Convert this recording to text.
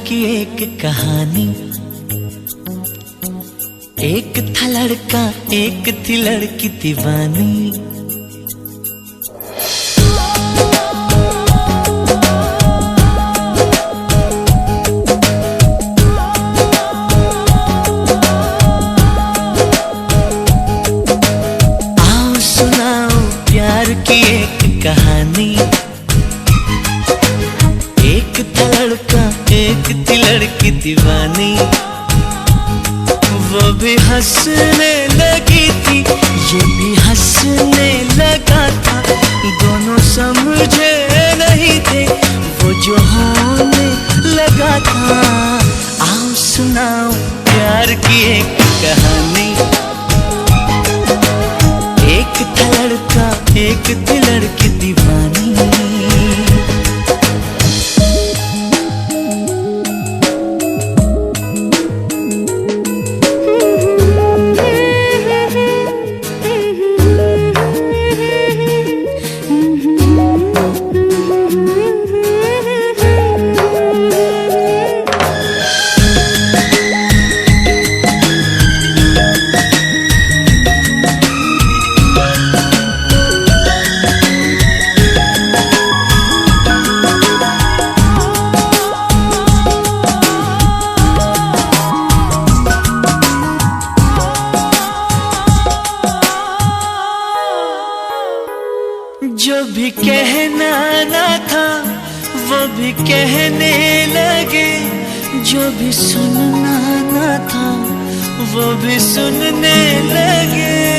की एक कहानी। एक था लड़का, एक थी लड़की दीवानी। आओ सुनाओ प्यार की एक कहानी। एक था लड़का, एक थी लड़की दीवानी। वो भी हंसने लगी थी, ये भी हंसने लगा था। दोनों समझे नहीं थे, वो जो होने लगा था। आओ सुनाओ प्यार की एक कहानी। एक था लड़का, एक थी लड़की दीवानी। जो भी कहना ना था वो भी कहने लगे। जो भी सुनना ना था वो भी सुनने लगे।